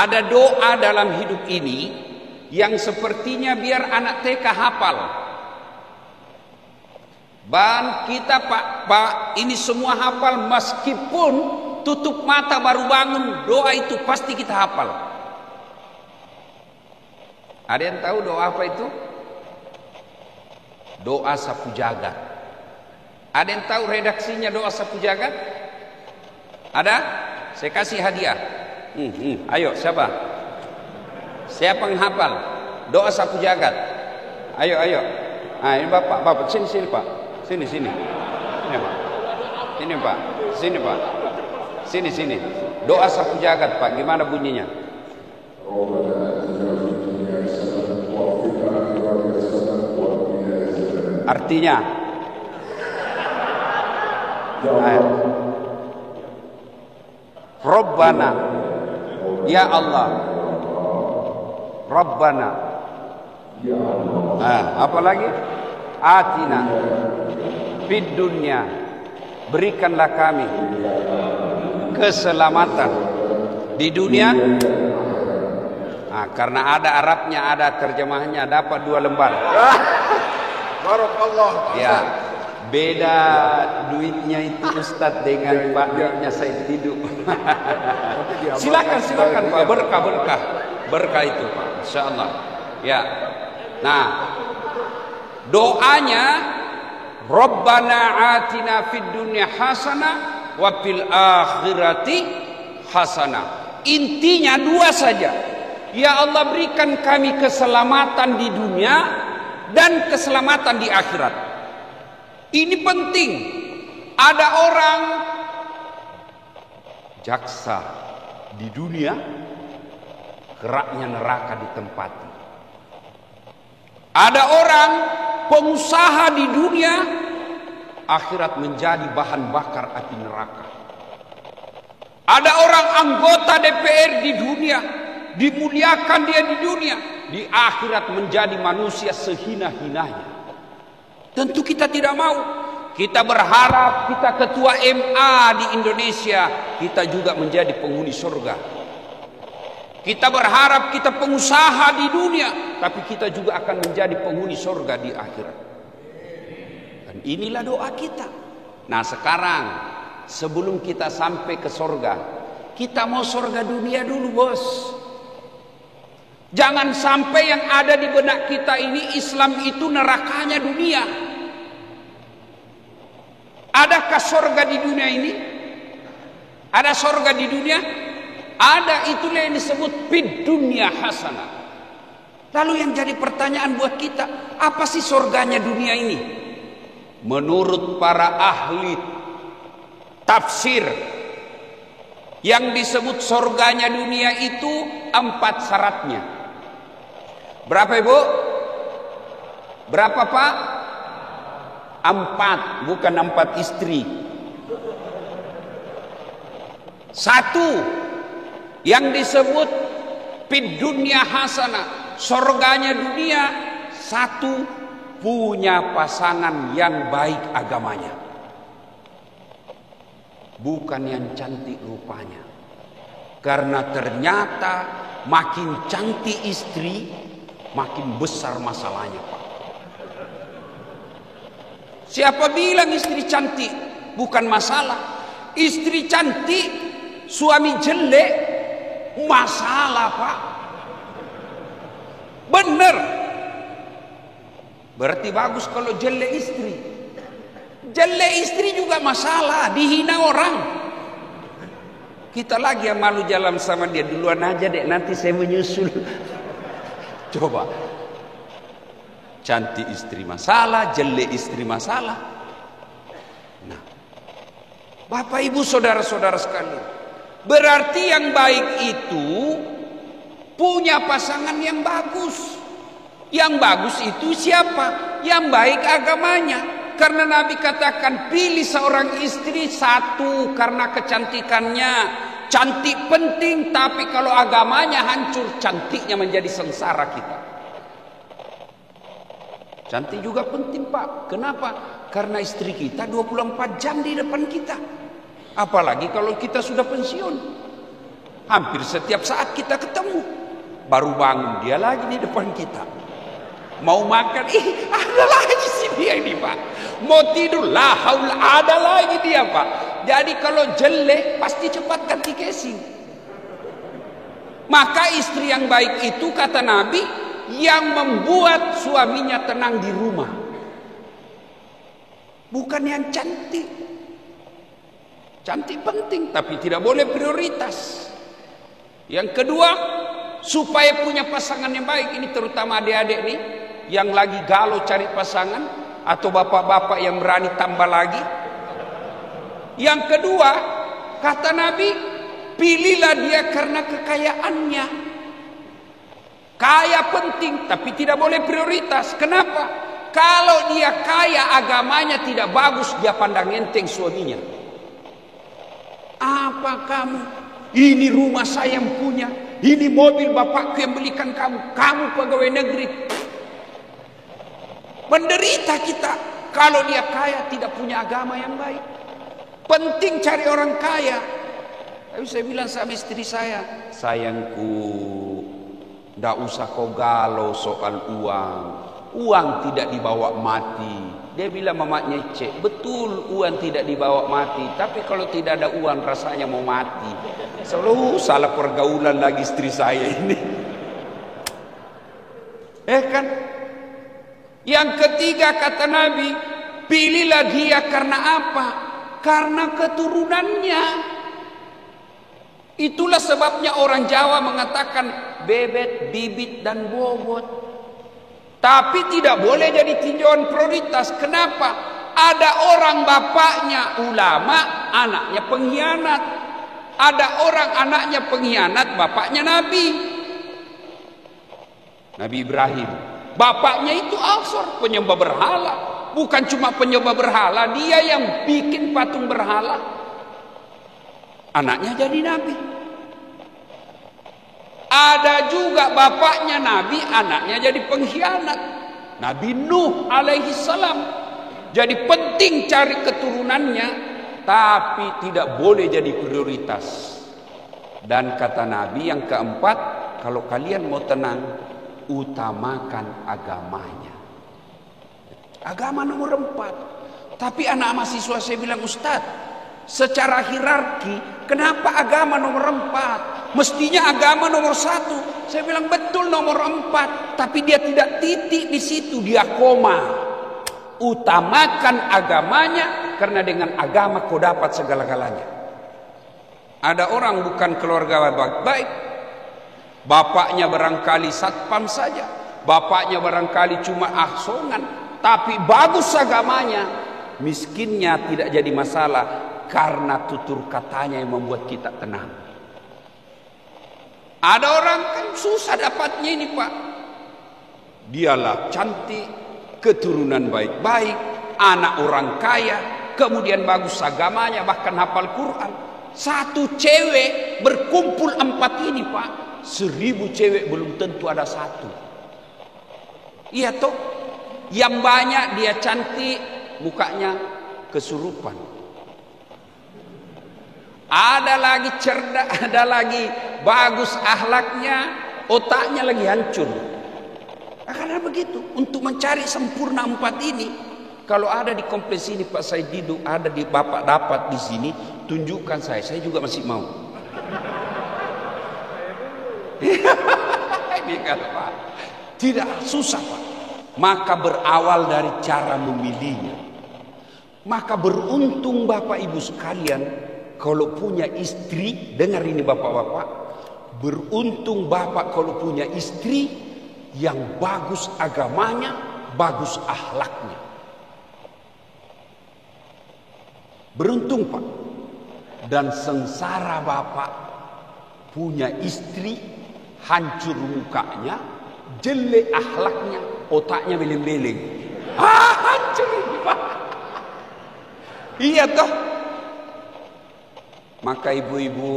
Ada doa dalam hidup ini yang sepertinya biar anak TK hafal. Dan kita Pak, ini semua hafal, meskipun tutup mata baru bangun, doa itu pasti kita hafal. Ada yang tahu doa apa itu? Doa sapu jagat. Ada yang tahu redaksinya doa sapu jagat? Ada? Saya kasih hadiah. Ayo, siapa? Siapa yang hafal doa sapu jagat? Ayo. Ini bapak, sini Pak. Sini. Ini Pak. Ini Pak. Sini Pak. Sini. Doa sapu jagat Pak. Gimana bunyinya? Artinya? Rabbana, ya Allah. Rabbana, ya Allah. Apa lagi? Atina fid dunya, berikanlah kami keselamatan di dunia. Karena ada Arabnya, ada terjemahannya, dapat 2 lembar. Barakallah. Ya, beda duitnya itu Ustadz dengan Pak duitnya saya tidur. Silakan Pak, berkah itu Pak, insyaallah. Ya. Nah, doanya Rabbana atina fid dunya hasanah wa fil akhirati hasanah. Intinya 2 saja. Ya Allah, berikan kami keselamatan di dunia dan keselamatan di akhirat. Ini penting. Ada orang jaksa di dunia, keraknya neraka ditempati. Ada orang pengusaha di dunia, akhirat menjadi bahan bakar api neraka. Ada orang anggota DPR di dunia, dimuliakan dia di dunia, di akhirat menjadi manusia sehina-hinanya. Tentu kita tidak mau. Kita berharap kita ketua MA di Indonesia, kita juga menjadi penghuni surga. Kita berharap kita pengusaha di dunia, tapi kita juga akan menjadi penghuni surga di akhirat. Dan inilah doa kita. Nah sekarang, sebelum kita sampai ke surga, kita mau surga dunia dulu bos. Jangan sampai yang ada di benak kita ini Islam itu nerakanya dunia. Adakah surga di dunia ini? Ada surga di dunia? Ada, itulah yang disebut fid dunya hasanah. Lalu yang jadi pertanyaan buat kita, apa sih surganya dunia ini? Menurut para ahli tafsir, yang disebut surganya dunia itu 4 syaratnya. Berapa Ibu? Berapa Pak? 4, bukan 4 istri. 1, yang disebut fid dunya hasanah, surganya dunia. 1, punya pasangan yang baik agamanya, bukan yang cantik rupanya. Karena ternyata makin cantik istri, makin besar masalahnya Pak. Siapa bilang istri cantik bukan masalah? Istri cantik, suami jelek, masalah Pak. Bener. Berarti bagus kalau jelek istri. Jelek istri juga masalah, dihina orang. Kita lagi yang malu jalan sama dia, duluan aja dek, nanti saya menyusul. Coba. Cantik istri masalah, jelek istri masalah. Nah, Bapak Ibu saudara-saudara sekalian, berarti yang baik itu punya pasangan yang bagus. Yang bagus itu siapa? Yang baik agamanya. Karena Nabi katakan pilih seorang istri 1 karena kecantikannya. Cantik penting, tapi kalau agamanya hancur, cantiknya menjadi sengsara kita. Cantik juga penting Pak. Kenapa? Karena istri kita 24 jam di depan kita. Apalagi kalau kita sudah pensiun. Hampir setiap saat kita ketemu. Baru bangun dia lagi di depan kita. Mau makan, ada lagi sih dia ini Pak. Mau tidur, la haula, ada lagi dia Pak. Jadi kalau jelek pasti cepat ganti casing. Maka istri yang baik itu kata Nabi yang membuat suaminya tenang di rumah. Bukan yang cantik. Cantik penting tapi tidak boleh prioritas. Yang kedua, supaya punya pasangan yang baik, ini terutama adik-adik nih yang lagi galau cari pasangan atau bapak-bapak yang berani tambah lagi. Yang kedua, kata Nabi, pilihlah dia karena kekayaannya. Kaya penting tapi tidak boleh prioritas. Kenapa? Kalau dia kaya, agamanya tidak bagus, dia pandang enteng suaminya. Apa kamu? Ini rumah saya yang punya, ini mobil bapakku yang belikan kamu, kamu pegawai negeri. Menderita kita kalau dia kaya tidak punya agama yang baik. Penting cari orang kaya. Tapi saya bilang sama istri saya, sayangku, ndak usah kau galau soal uang. Uang tidak dibawa mati. Dia bilang mamanya cek, betul uang tidak dibawa mati. Tapi kalau tidak ada uang rasanya mau mati. Selalu salah pergaulan lagi istri saya ini. Kan? Yang ketiga kata Nabi, pilihlah dia karena apa? Karena keturunannya. Itulah sebabnya orang Jawa mengatakan bebet, bibit dan bobot. Tapi tidak boleh jadi tinjauan prioritas. Kenapa? Ada orang bapaknya ulama, anaknya pengkhianat. Ada orang anaknya pengkhianat, bapaknya Nabi. Nabi Ibrahim. Bapaknya itu Azor, penyembah berhala. Bukan cuma penyembah berhala, dia yang bikin patung berhala. Anaknya jadi Nabi. Ada juga bapaknya Nabi, anaknya jadi pengkhianat. Nabi Nuh alaihi salam. Jadi penting cari keturunannya, tapi tidak boleh jadi prioritas. Dan kata Nabi yang keempat, kalau kalian mau tenang, utamakan agamanya. Agama nomor 4. Tapi anak mahasiswa saya bilang, Ustaz, secara hierarki, kenapa agama nomor 4? Mestinya agama nomor 1. Saya bilang betul nomor 4, tapi dia tidak titik di situ, dia koma. Utamakan agamanya, karena dengan agama kau dapat segala-galanya. Ada orang bukan keluarga baik-baik, bapaknya barangkali satpam saja, bapaknya barangkali cuma ahsongan, tapi bagus agamanya, miskinnya tidak jadi masalah, karena tutur katanya yang membuat kita tenang. Ada orang kan susah dapatnya ini Pak. Dialah cantik, keturunan baik-baik, anak orang kaya, kemudian bagus agamanya, bahkan hafal Quran. Satu cewek berkumpul 4 ini Pak. 1000 cewek belum tentu ada 1. Iya toh. Yang banyak dia cantik, mukanya kesurupan. Ada lagi cerdas, ada lagi bagus akhlaknya, otaknya lagi hancur. Karena begitu, untuk mencari sempurna 4 ini, kalau ada di kompleks ini Pak Saididu, ada di Bapak dapat di sini, tunjukkan saya juga masih mau. Ini kan Pak, tidak susah Pak. Maka berawal dari cara memilihnya. Maka beruntung Bapak Ibu sekalian, kalau punya istri, dengar ini bapak-bapak, beruntung bapak kalau punya istri yang bagus agamanya, bagus akhlaknya. Beruntung Pak. Dan sengsara bapak punya istri hancur mukanya, jelek akhlaknya, otaknya beleng-beleng. Hancur ini Pak. Iya toh. Maka ibu-ibu,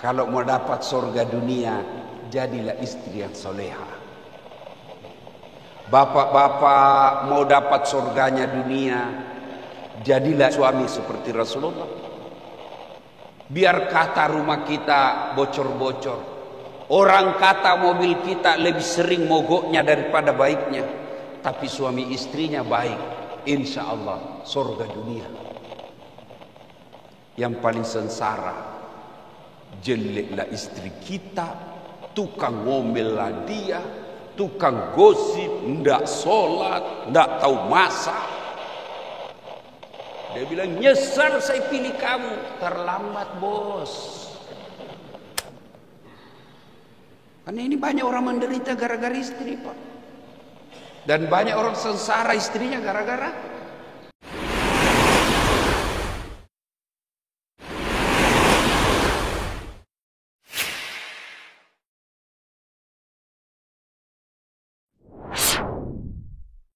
kalau mau dapat surga dunia, jadilah istri yang soleha. Bapak-bapak mau dapat surganya dunia, jadilah suami seperti Rasulullah. Biar kata rumah kita bocor-bocor, orang kata mobil kita lebih sering mogoknya daripada baiknya, tapi suami istrinya baik, insya Allah surga dunia. Yang paling sengsara, jeleklah istri kita, tukang ngomel lah dia, tukang gosip, ndak sholat, ndak tahu masak. Dia bilang, nyesar saya pilih kamu. Terlambat bos. Karena ini banyak orang menderita gara-gara istri, Pak. Dan banyak orang sengsara istrinya gara-gara